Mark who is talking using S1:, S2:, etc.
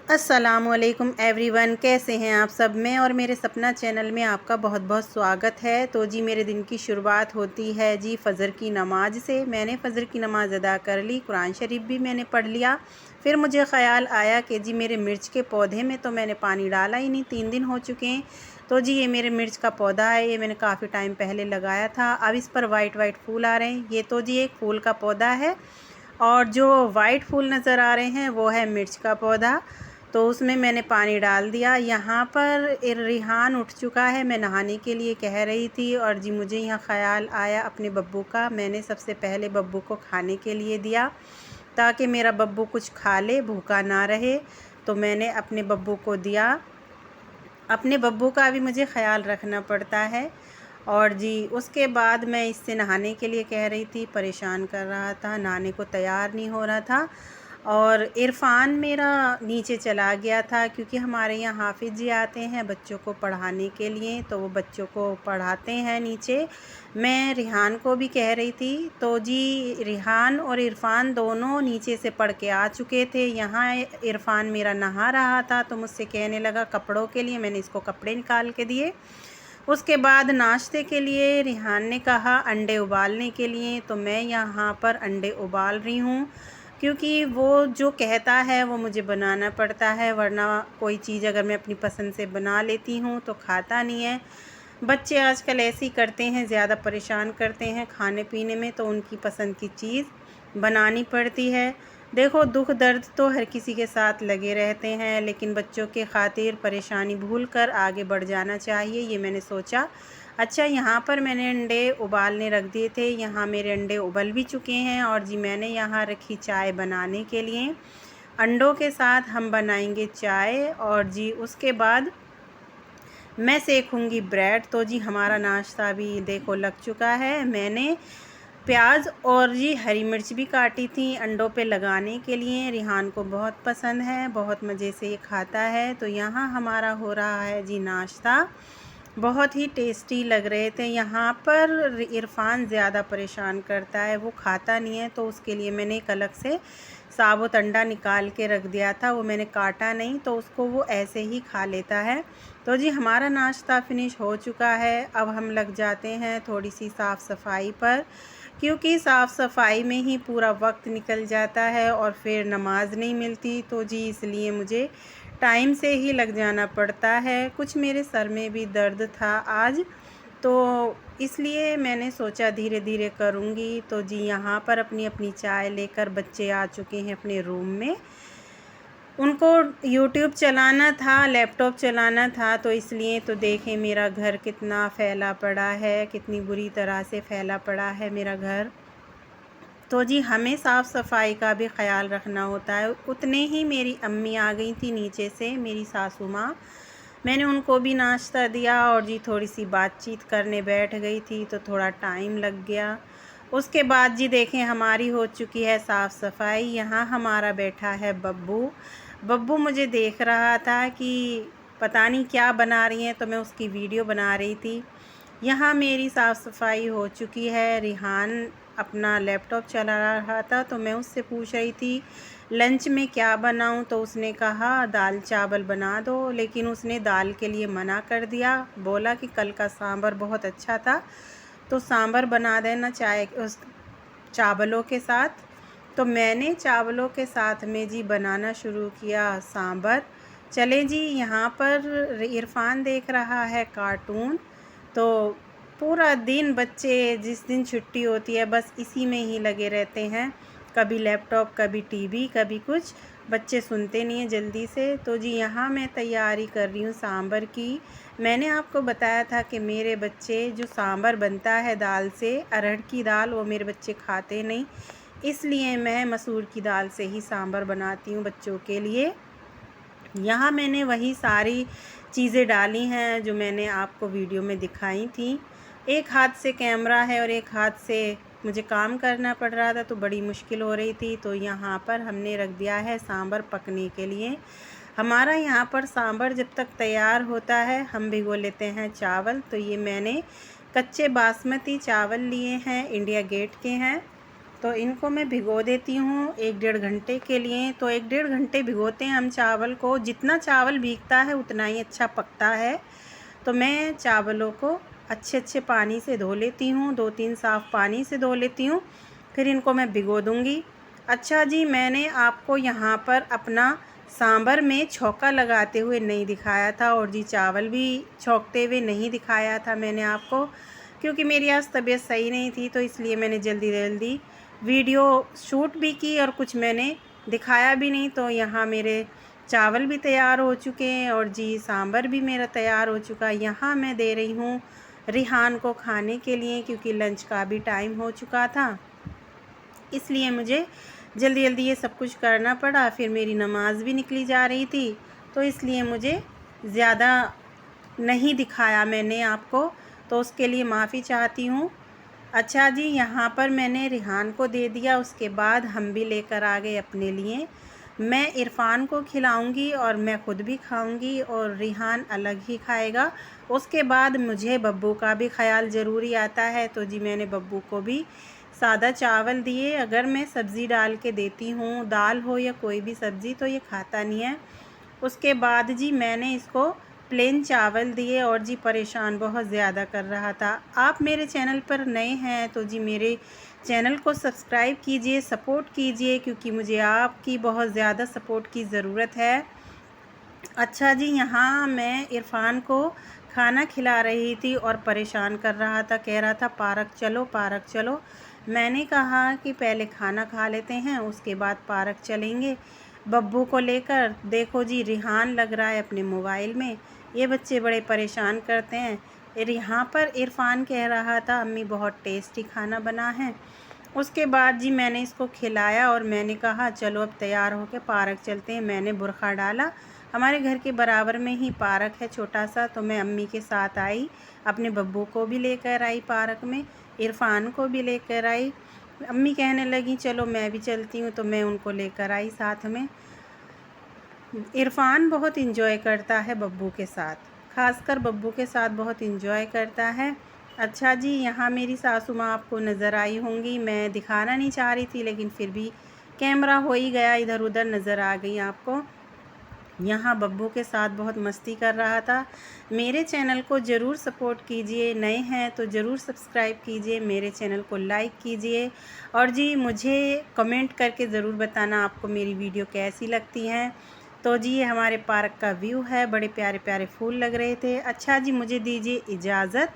S1: अस्सलामुअलैकुम एवरीवन, कैसे हैं आप सब। में और मेरे सपना चैनल में आपका बहुत बहुत स्वागत है। तो जी मेरे दिन की शुरुआत होती है जी फ़जर की नमाज़ से। मैंने फ़जर की नमाज़ अदा कर ली, कुरान शरीफ भी मैंने पढ़ लिया। फिर मुझे ख़याल आया कि जी मेरे मिर्च के पौधे में तो मैंने पानी डाला ही नहीं, 3 दिन हो चुके हैं। तो जी ये मेरे मिर्च का पौधा है, ये मैंने काफ़ी टाइम पहले लगाया था। अब इस पर वाइट वाइट फूल आ रहे हैं। ये तो जी एक फूल का पौधा है और जो वाइट फूल नज़र आ रहे हैं वो है मिर्च का पौधा। तो उसमें मैंने पानी डाल दिया। यहाँ पर रिहान उठ चुका है, मैं नहाने के लिए कह रही थी और जी मुझे यहाँ ख़याल आया अपने बब्बू का। मैंने सबसे पहले बब्बू को खाने के लिए दिया ताकि मेरा बब्बू कुछ खा ले, भूखा ना रहे। तो मैंने अपने बब्बू को दिया। अपने बब्बू का भी मुझे ख़याल रखना पड़ता है। और जी उसके बाद मैं इससे नहाने के लिए कह रही थी, परेशान कर रहा था, नहाने को तैयार नहीं हो रहा था। और इरफ़ान मेरा नीचे चला गया था क्योंकि हमारे यहाँ हाफ़िज़ जी आते हैं बच्चों को पढ़ाने के लिए, तो वो बच्चों को पढ़ाते हैं नीचे। मैं रिहान को भी कह रही थी। तो जी रिहान और इरफ़ान दोनों नीचे से पढ़ के आ चुके थे। यहाँ इरफ़ान मेरा नहा रहा था तो मुझसे कहने लगा कपड़ों के लिए, मैंने इसको कपड़े निकाल के दिए। उसके बाद नाश्ते के लिए रिहान ने कहा अंडे उबालने के लिए, तो मैं यहाँ पर अंडे उबाल रही हूँ क्योंकि वो जो कहता है वो मुझे बनाना पड़ता है, वरना कोई चीज़ अगर मैं अपनी पसंद से बना लेती हूँ तो खाता नहीं है। बच्चे आजकल ऐसे ही करते हैं, ज़्यादा परेशान करते हैं खाने पीने में, तो उनकी पसंद की चीज़ बनानी पड़ती है। देखो दुख दर्द तो हर किसी के साथ लगे रहते हैं, लेकिन बच्चों के खातिर परेशानी भूल कर आगे बढ़ जाना चाहिए, ये मैंने सोचा। अच्छा यहाँ पर मैंने अंडे उबालने रख दिए थे। यहाँ मेरे अंडे उबल भी चुके हैं और जी मैंने यहाँ रखी चाय बनाने के लिए। अंडों के साथ हम बनाएंगे चाय और जी उसके बाद मैं सेकूँगी ब्रेड। तो जी हमारा नाश्ता भी देखो लग चुका है। मैंने प्याज और जी हरी मिर्च भी काटी थी अंडों पे लगाने के लिए। रिहान को बहुत पसंद है, बहुत मज़े से ये खाता है। तो यहाँ हमारा हो रहा है जी नाश्ता, बहुत ही टेस्टी लग रहे थे। यहाँ पर इरफ़ान ज़्यादा परेशान करता है, वो खाता नहीं है, तो उसके लिए मैंने एक अलग से साबुत अंडा निकाल के रख दिया था। वो मैंने काटा नहीं, तो उसको वो ऐसे ही खा लेता है। तो जी हमारा नाश्ता फ़िनिश हो चुका है। अब हम लग जाते हैं थोड़ी सी साफ़ सफाई पर, क्योंकि साफ़ सफाई में ही पूरा वक्त निकल जाता है और फिर नमाज़ नहीं मिलती। तो जी इसलिए मुझे टाइम से ही लग जाना पड़ता है। कुछ मेरे सर में भी दर्द था आज, तो इसलिए मैंने सोचा धीरे धीरे करूँगी। तो जी यहाँ पर अपनी अपनी चाय लेकर बच्चे आ चुके हैं अपने रूम में। उनको यूट्यूब चलाना था, लैपटॉप चलाना था, तो इसलिए। तो देखें मेरा घर कितना फैला पड़ा है, कितनी बुरी तरह से फैला पड़ा है मेरा घर। तो जी हमें साफ़ सफाई का भी ख़याल रखना होता है। उतने ही मेरी अम्मी आ गई थी नीचे से, मेरी सासू माँ। मैंने उनको भी नाश्ता दिया और जी थोड़ी सी बातचीत करने बैठ गई थी, तो थोड़ा टाइम लग गया। उसके बाद जी देखें हमारी हो चुकी है साफ़ सफाई। यहाँ हमारा बैठा है बब्बू। बब्बू मुझे देख रहा था कि पता नहीं क्या बना रही हैं, तो मैं उसकी वीडियो बना रही थी। यहाँ मेरी साफ़ सफाई हो चुकी है। रिहान अपना लैपटॉप चला रहा था, तो मैं उससे पूछ रही थी लंच में क्या बनाऊं, तो उसने कहा दाल चावल बना दो, लेकिन उसने दाल के लिए मना कर दिया। बोला कि कल का सांभर बहुत अच्छा था, तो सांभर बना देना चाय उस चावलों के साथ। तो मैंने चावलों के साथ में जी बनाना शुरू किया सांभर। चले जी यहाँ पर इरफ़ान देख रहा है कार्टून। तो पूरा दिन बच्चे जिस दिन छुट्टी होती है बस इसी में ही लगे रहते हैं, कभी लैपटॉप, कभी टीवी, कभी कुछ। बच्चे सुनते नहीं हैं जल्दी से। तो जी यहाँ मैं तैयारी कर रही हूँ सांभर की। मैंने आपको बताया था कि मेरे बच्चे जो सांभर बनता है दाल से, अरहर की दाल, वो मेरे बच्चे खाते नहीं, इसलिए मैं मसूर की दाल से ही सांभर बनाती हूँ बच्चों के लिए। यहाँ मैंने वही सारी चीज़ें डाली हैं जो मैंने आपको वीडियो में दिखाई थी। एक हाथ से कैमरा है और एक हाथ से मुझे काम करना पड़ रहा था, तो बड़ी मुश्किल हो रही थी। तो यहाँ पर हमने रख दिया है सांभर पकने के लिए। हमारा यहाँ पर सांभर जब तक तैयार होता है हम भिगो लेते हैं चावल। तो ये मैंने कच्चे बासमती चावल लिए हैं, इंडिया गेट के हैं। तो इनको मैं भिगो देती हूँ 1-1.5 घंटे के लिए। तो 1-1.5 घंटे भिगोते हैं हम चावल को। जितना चावल भीगता है उतना ही अच्छा पकता है। तो मैं चावलों को अच्छे पानी से धो लेती हूँ, 2-3 साफ़ पानी से धो लेती हूँ। फिर इनको मैं भिगो दूँगी। अच्छा जी, मैंने आपको यहाँ पर अपना सांभर में छौंका लगाते हुए नहीं दिखाया था, और जी चावल भी छौंकते हुए नहीं दिखाया था मैंने आपको, क्योंकि मेरी आज तबीयत सही नहीं थी। तो इसलिए मैंने जल्दी वीडियो शूट भी की और कुछ मैंने दिखाया भी नहीं। तो यहाँ मेरे चावल भी तैयार हो चुके हैं और जी सांभर भी मेरा तैयार हो चुका है। यहाँ मैं दे रही हूँ रिहान को खाने के लिए, क्योंकि लंच का भी टाइम हो चुका था, इसलिए मुझे जल्दी ये सब कुछ करना पड़ा। फिर मेरी नमाज़ भी निकली जा रही थी, तो इसलिए मुझे ज़्यादा नहीं दिखाया मैंने आपको, तो उसके लिए माफ़ी चाहती हूँ। अच्छा जी, यहाँ पर मैंने रिहान को दे दिया। उसके बाद हम भी लेकर आ गए अपने लिए। मैं इरफ़ान को खिलाऊंगी और मैं ख़ुद भी खाऊंगी, और रिहान अलग ही खाएगा। उसके बाद मुझे बब्बू का भी ख़याल ज़रूरी आता है। तो जी मैंने बब्बू को भी सादा चावल दिए। अगर मैं सब्ज़ी डाल के देती हूँ, दाल हो या कोई भी सब्ज़ी, तो ये खाता नहीं है। उसके बाद जी मैंने इसको प्लेन चावल दिए, और जी परेशान बहुत ज़्यादा कर रहा था। आप मेरे चैनल पर नए हैं तो जी मेरे चैनल को सब्सक्राइब कीजिए, सपोर्ट कीजिए, क्योंकि मुझे आपकी बहुत ज़्यादा सपोर्ट की ज़रूरत है। अच्छा जी, यहाँ मैं इरफ़ान को खाना खिला रही थी और परेशान कर रहा था, कह रहा था पार्क चलो पार्क चलो। मैंने कहा कि पहले खाना खा लेते हैं, उसके बाद पार्क चलेंगे बब्बू को लेकर। देखो जी, रिहान लग रहा है अपने मोबाइल में। ये बच्चे बड़े परेशान करते हैं। यहाँ पर इरफ़ान कह रहा था अम्मी बहुत टेस्टी खाना बना है। उसके बाद जी मैंने इसको खिलाया और मैंने कहा चलो अब तैयार होकर पार्क चलते हैं। मैंने बुर्खा डाला। हमारे घर के बराबर में ही पार्क है छोटा सा, तो मैं अम्मी के साथ आई, अपने बब्बू को भी लेकर आई पार्क में, इरफ़ान को भी लेकर आई। अम्मी कहने लगी चलो मैं भी चलती हूँ, तो मैं उनको लेकर आई साथ में। इरफ़ान बहुत इंजॉय करता है बब्बू के साथ, ख़ासकर बब्बू के साथ बहुत इंजॉय करता है। अच्छा जी, यहाँ मेरी सासू माँ आपको नज़र आई होंगी। मैं दिखाना नहीं चाह रही थी, लेकिन फिर भी कैमरा हो ही गया, इधर उधर नज़र आ गई आपको। यहाँ बब्बू के साथ बहुत मस्ती कर रहा था। मेरे चैनल को ज़रूर सपोर्ट कीजिए, नए हैं तो ज़रूर सब्सक्राइब कीजिए, मेरे चैनल को लाइक कीजिए, और जी मुझे कमेंट करके ज़रूर बताना आपको मेरी वीडियो कैसी लगती हैं। तो जी ये हमारे पार्क का व्यू है, बड़े प्यारे प्यारे फूल लग रहे थे। अच्छा जी, मुझे दीजिए इजाज़त।